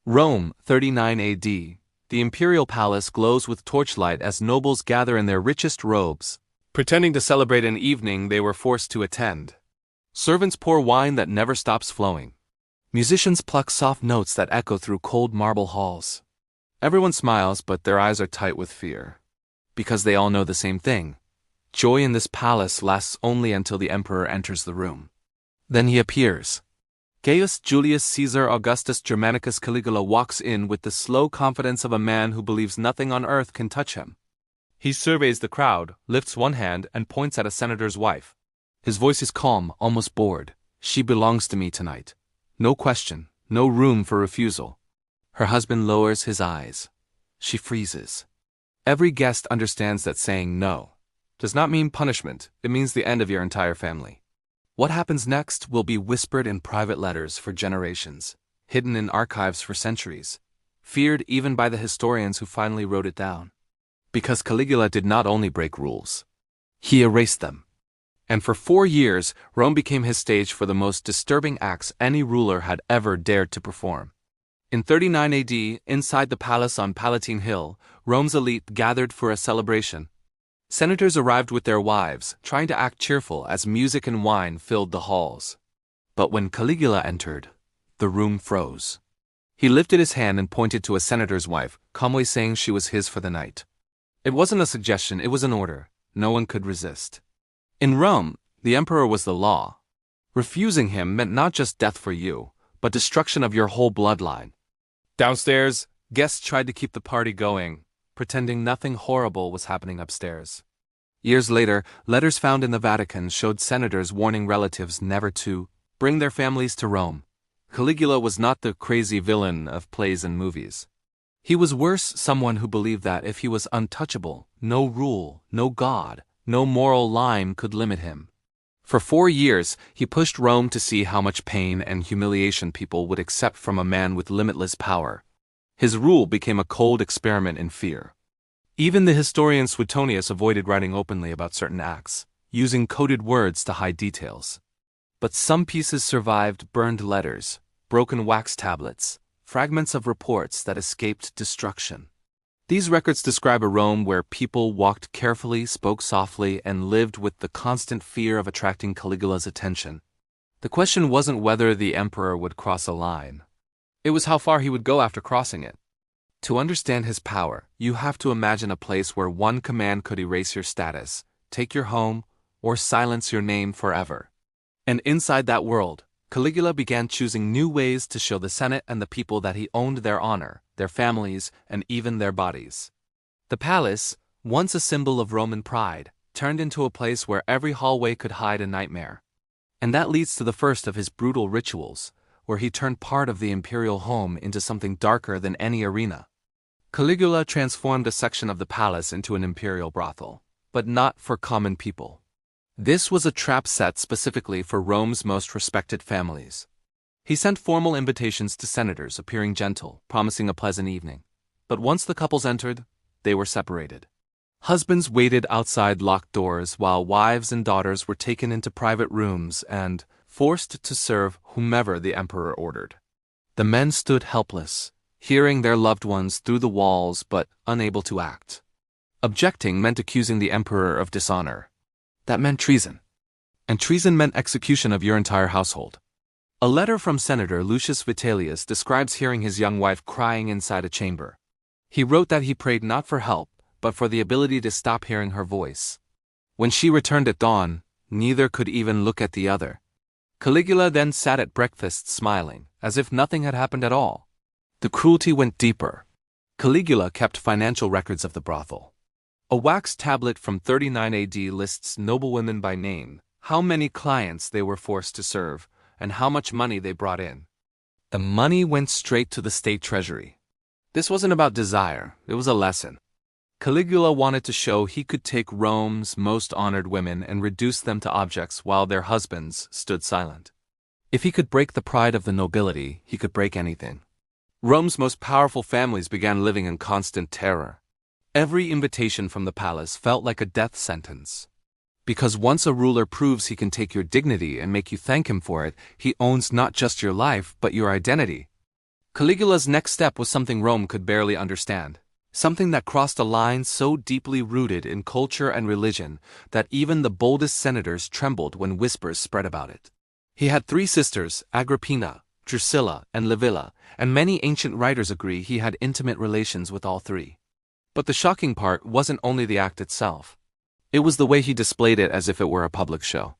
Rome, 39 AD. The Imperial Palace glows with torchlight as nobles gather in their richest robes, pretending to celebrate an evening they were forced to attend. Servants pour wine that never stops flowing. Musicians pluck soft notes that echo through cold marble halls. Everyone smiles, but their eyes are tight with fear. Because they all know the same thing. Joy in this palace lasts only until the emperor enters the room. Then he appears. Gaius Julius Caesar Augustus Germanicus Caligula walks in with the slow confidence of a man who believes nothing on earth can touch him. He surveys the crowd, lifts one hand, and points at a senator's wife. His voice is calm, almost bored. She belongs to me tonight. No question, no room for refusal. Her husband lowers his eyes. She freezes. Every guest understands that saying no does not mean punishment, it means the end of your entire family. What happens next will be whispered in private letters for generations, hidden in archives for centuries, feared even by the historians who finally wrote it down. Because Caligula did not only break rules, he erased them. And for 4 years, Rome became his stage for the most disturbing acts any ruler had ever dared to perform. In 39 AD, inside the palace on Palatine Hill, Rome's elite gathered for a celebration. Senators arrived with their wives, trying to act cheerful as music and wine filled the halls. But when Caligula entered, the room froze. He lifted his hand and pointed to a senator's wife, calmly saying she was his for the night. It wasn't a suggestion, it was an order. No one could resist. In Rome, the emperor was the law. Refusing him meant not just death for you, but destruction of your whole bloodline. Downstairs, guests tried to keep the party going, pretending nothing horrible was happening upstairs. Years later, letters found in the Vatican showed senators warning relatives never to bring their families to Rome. Caligula was not the crazy villain of plays and movies. He was worse, someone who believed that if he was untouchable, no rule, no god, no moral line could limit him. For 4 years, he pushed Rome to see how much pain and humiliation people would accept from a man with limitless power. His rule became a cold experiment in fear. Even the historian Suetonius avoided writing openly about certain acts, using coded words to hide details. But some pieces survived: burned letters, broken wax tablets, fragments of reports that escaped destruction. These records describe a Rome where people walked carefully, spoke softly, and lived with the constant fear of attracting Caligula's attention. The question wasn't whether the emperor would cross a line. It was how far he would go after crossing it. To understand his power, you have to imagine a place where one command could erase your status, take your home, or silence your name forever. And inside that world, Caligula began choosing new ways to show the Senate and the people that he owned their honor, their families, and even their bodies. The palace, once a symbol of Roman pride, turned into a place where every hallway could hide a nightmare. And that leads to the first of his brutal rituals, where he turned part of the imperial home into something darker than any arena. Caligula transformed a section of the palace into an imperial brothel, but not for common people. This was a trap set specifically for Rome's most respected families. He sent formal invitations to senators, appearing gentle, promising a pleasant evening. But once the couples entered, they were separated. Husbands waited outside locked doors while wives and daughters were taken into private rooms and forced to serve whomever the emperor ordered. The men stood helpless, hearing their loved ones through the walls but unable to act. Objecting meant accusing the emperor of dishonor. That meant treason. And treason meant execution of your entire household. A letter from Senator Lucius Vitellius describes hearing his young wife crying inside a chamber. He wrote that he prayed not for help, but for the ability to stop hearing her voice. When she returned at dawn, neither could even look at the other. Caligula then sat at breakfast smiling, as if nothing had happened at all. The cruelty went deeper. Caligula kept financial records of the brothel. A wax tablet from 39 AD lists noblewomen by name, how many clients they were forced to serve, and how much money they brought in. The money went straight to the state treasury. This wasn't about desire, it was a lesson. Caligula wanted to show he could take Rome's most honored women and reduce them to objects while their husbands stood silent. If he could break the pride of the nobility, he could break anything. Rome's most powerful families began living in constant terror. Every invitation from the palace felt like a death sentence. Because once a ruler proves he can take your dignity and make you thank him for it, he owns not just your life but your identity. Caligula's next step was something Rome could barely understand. Something that crossed a line so deeply rooted in culture and religion that even the boldest senators trembled when whispers spread about it. He had 3 sisters, Agrippina, Drusilla, and Livilla, and many ancient writers agree he had intimate relations with all 3. But the shocking part wasn't only the act itself. It was the way he displayed it as if it were a public show.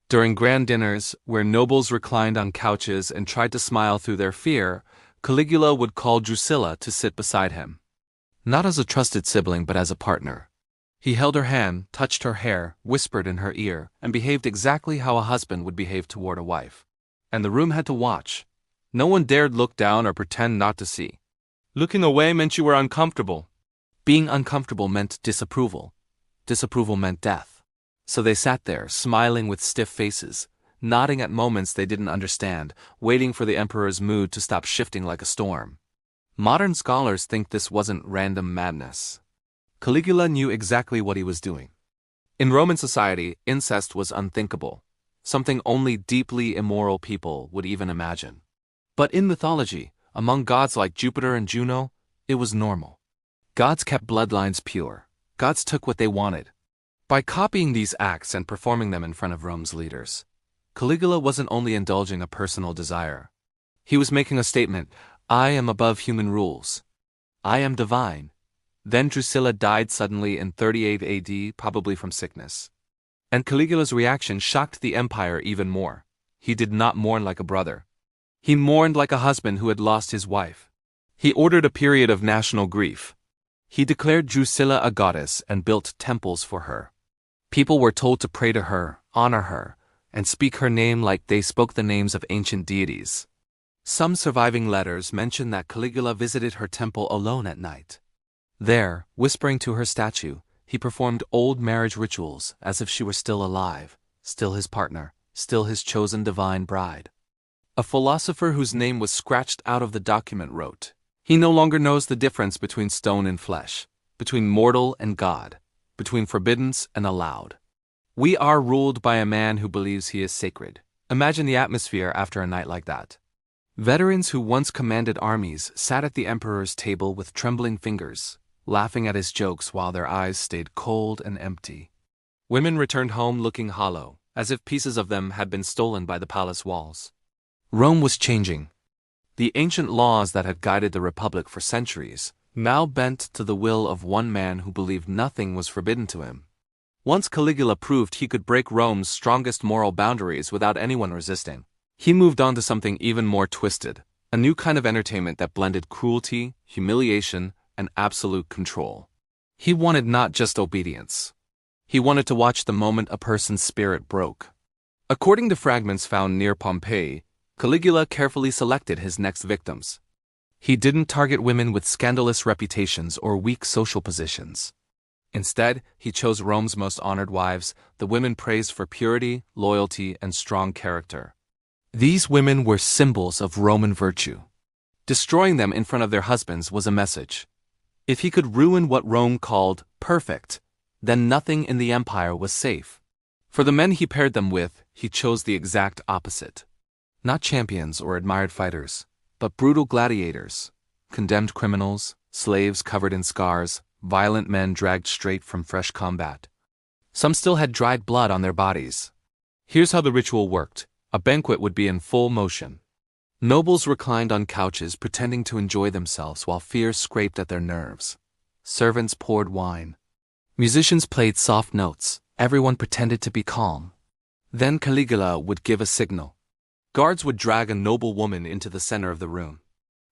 During grand dinners, where nobles reclined on couches and tried to smile through their fear, Caligula would call Drusilla to sit beside him. Not as a trusted sibling but as a partner. He held her hand, touched her hair, whispered in her ear, and behaved exactly how a husband would behave toward a wife. And the room had to watch. No one dared look down or pretend not to see. Looking away meant you were uncomfortable. Being uncomfortable meant disapproval. Disapproval meant death. So they sat there, smiling with stiff faces, nodding at moments they didn't understand, waiting for the emperor's mood to stop shifting like a storm. Modern scholars think this wasn't random madness. Caligula knew exactly what he was doing. In Roman society, incest was unthinkable, something only deeply immoral people would even imagine. But in mythology, among gods like Jupiter and Juno, it was normal. Gods kept bloodlines pure. Gods took what they wanted. By copying these acts and performing them in front of Rome's leaders, Caligula wasn't only indulging a personal desire. He was making a statement: I am above human rules. I am divine. Then Drusilla died suddenly in 38 AD, probably from sickness. And Caligula's reaction shocked the empire even more. He did not mourn like a brother. He mourned like a husband who had lost his wife. He ordered a period of national grief. He declared Drusilla a goddess and built temples for her. People were told to pray to her, honor her, and speak her name like they spoke the names of ancient deities. Some surviving letters mention that Caligula visited her temple alone at night. There, whispering to her statue, he performed old marriage rituals as if she were still alive, still his partner, still his chosen divine bride. A philosopher whose name was scratched out of the document wrote, "He no longer knows the difference between stone and flesh, between mortal and God, between forbiddance and allowed. We are ruled by a man who believes he is sacred." Imagine the atmosphere after a night like that. Veterans who once commanded armies sat at the emperor's table with trembling fingers, laughing at his jokes while their eyes stayed cold and empty. Women returned home looking hollow, as if pieces of them had been stolen by the palace walls. Rome was changing. The ancient laws that had guided the Republic for centuries now bent to the will of one man who believed nothing was forbidden to him. Once Caligula proved he could break Rome's strongest moral boundaries without anyone resisting, he moved on to something even more twisted, a new kind of entertainment that blended cruelty, humiliation, and absolute control. He wanted not just obedience. He wanted to watch the moment a person's spirit broke. According to fragments found near Pompeii, Caligula carefully selected his next victims. He didn't target women with scandalous reputations or weak social positions. Instead, he chose Rome's most honored wives, the women praised for purity, loyalty, and strong character. These women were symbols of Roman virtue. Destroying them in front of their husbands was a message. If he could ruin what Rome called perfect, then nothing in the empire was safe. For the men he paired them with, he chose the exact opposite. Not champions or admired fighters, but brutal gladiators, condemned criminals, slaves covered in scars, violent men dragged straight from fresh combat. Some still had dried blood on their bodies. Here's how the ritual worked. A banquet would be in full motion. Nobles reclined on couches pretending to enjoy themselves while fear scraped at their nerves. Servants poured wine. Musicians played soft notes. Everyone pretended to be calm. Then Caligula would give a signal. Guards would drag a noble woman into the center of the room.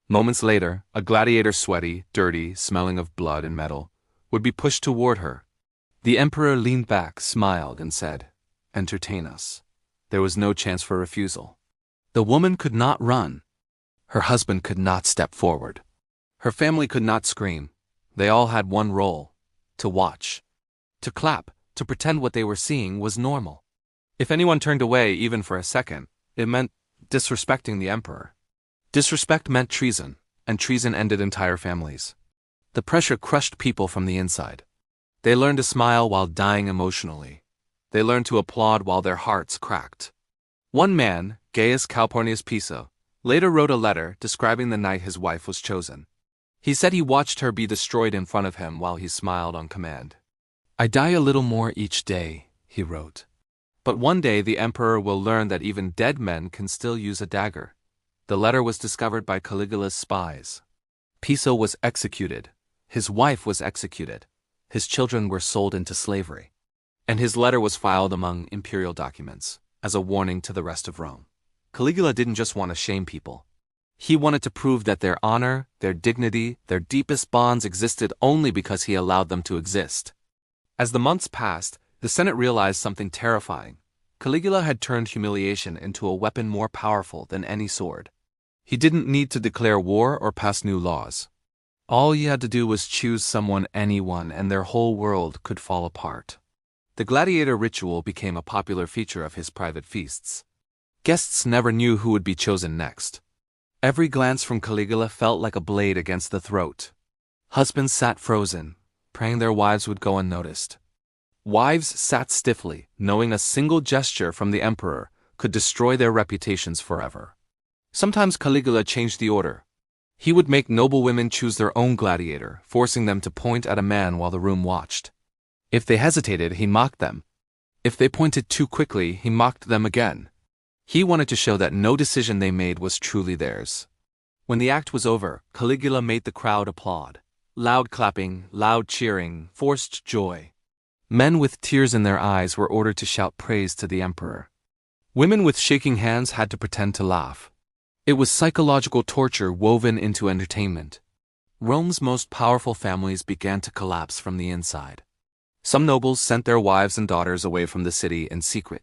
Moments later, a gladiator, sweaty, dirty, smelling of blood and metal, would be pushed toward her. The emperor leaned back, smiled, and said, "Entertain us." There was no chance for refusal. The woman could not run. Her husband could not step forward. Her family could not scream. They all had one role: to watch. To clap, to pretend what they were seeing was normal. If anyone turned away even for a second, it meant disrespecting the emperor. Disrespect meant treason, and treason ended entire families. The pressure crushed people from the inside. They learned to smile while dying emotionally. They learned to applaud while their hearts cracked. One man, Gaius Calpurnius Piso, later wrote a letter describing the night his wife was chosen. He said he watched her be destroyed in front of him while he smiled on command. "I die a little more each day," he wrote. "But one day the emperor will learn that even dead men can still use a dagger." The letter was discovered by Caligula's spies. Piso was executed. His wife was executed. His children were sold into slavery. And his letter was filed among imperial documents, as a warning to the rest of Rome. Caligula didn't just want to shame people. He wanted to prove that their honor, their dignity, their deepest bonds existed only because he allowed them to exist. As the months passed, the Senate realized something terrifying. Caligula had turned humiliation into a weapon more powerful than any sword. He didn't need to declare war or pass new laws. All he had to do was choose anyone, and their whole world could fall apart. The gladiator ritual became a popular feature of his private feasts. Guests never knew who would be chosen next. Every glance from Caligula felt like a blade against the throat. Husbands sat frozen, praying their wives would go unnoticed. Wives sat stiffly, knowing a single gesture from the emperor could destroy their reputations forever. Sometimes Caligula changed the order. He would make noble women choose their own gladiator, forcing them to point at a man while the room watched. If they hesitated, he mocked them. If they pointed too quickly, he mocked them again. He wanted to show that no decision they made was truly theirs. When the act was over, Caligula made the crowd applaud. Loud clapping, loud cheering, forced joy. Men with tears in their eyes were ordered to shout praise to the emperor. Women with shaking hands had to pretend to laugh. It was psychological torture woven into entertainment. Rome's most powerful families began to collapse from the inside. Some nobles sent their wives and daughters away from the city in secret.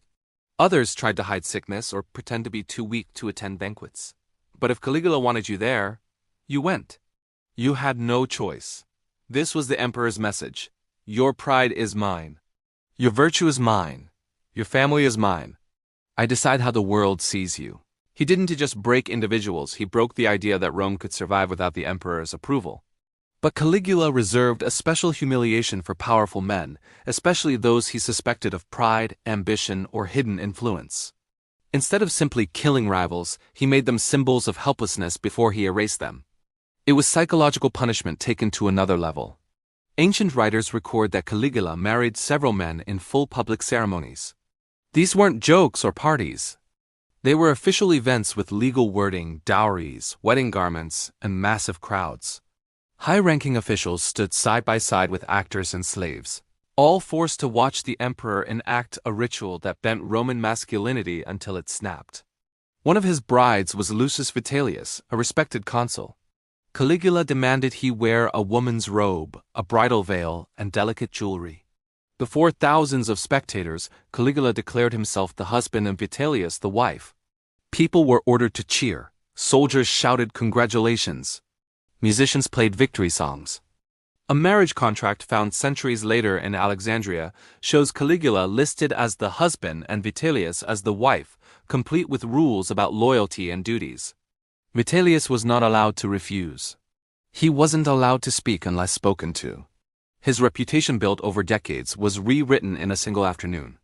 Others tried to hide sickness or pretend to be too weak to attend banquets. But if Caligula wanted you there, you went. You had no choice. This was the emperor's message. Your pride is mine. Your virtue is mine. Your family is mine. I decide how the world sees you. He didn't just break individuals, he broke the idea that Rome could survive without the emperor's approval. But Caligula reserved a special humiliation for powerful men, especially those he suspected of pride, ambition, or hidden influence. Instead of simply killing rivals, he made them symbols of helplessness before he erased them. It was psychological punishment taken to another level. Ancient writers record that Caligula married several men in full public ceremonies. These weren't jokes or parties. They were official events with legal wording, dowries, wedding garments, and massive crowds. High-ranking officials stood side by side with actors and slaves, all forced to watch the emperor enact a ritual that bent Roman masculinity until it snapped. One of his brides was Lucius Vitellius, a respected consul. Caligula demanded he wear a woman's robe, a bridal veil, and delicate jewelry. Before thousands of spectators, Caligula declared himself the husband and Vitellius the wife. People were ordered to cheer. Soldiers shouted congratulations. Musicians played victory songs. A marriage contract found centuries later in Alexandria shows Caligula listed as the husband and Vitellius as the wife, complete with rules about loyalty and duties. Vitellius was not allowed to refuse. He wasn't allowed to speak unless spoken to. His reputation built over decades was rewritten in a single afternoon.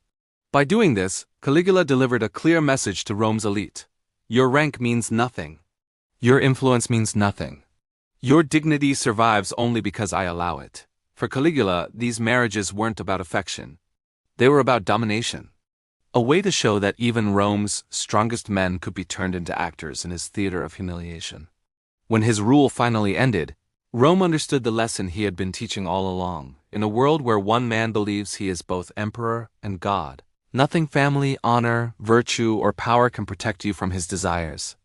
By doing this, Caligula delivered a clear message to Rome's elite. Your rank means nothing. Your influence means nothing. Your dignity survives only because I allow it. For Caligula, these marriages weren't about affection. They were about domination. A way to show that even Rome's strongest men could be turned into actors in his theater of humiliation. When his rule finally ended, Rome understood the lesson he had been teaching all along. In a world where one man believes he is both emperor and god, nothing family, honor, virtue, or power can protect you from his desires.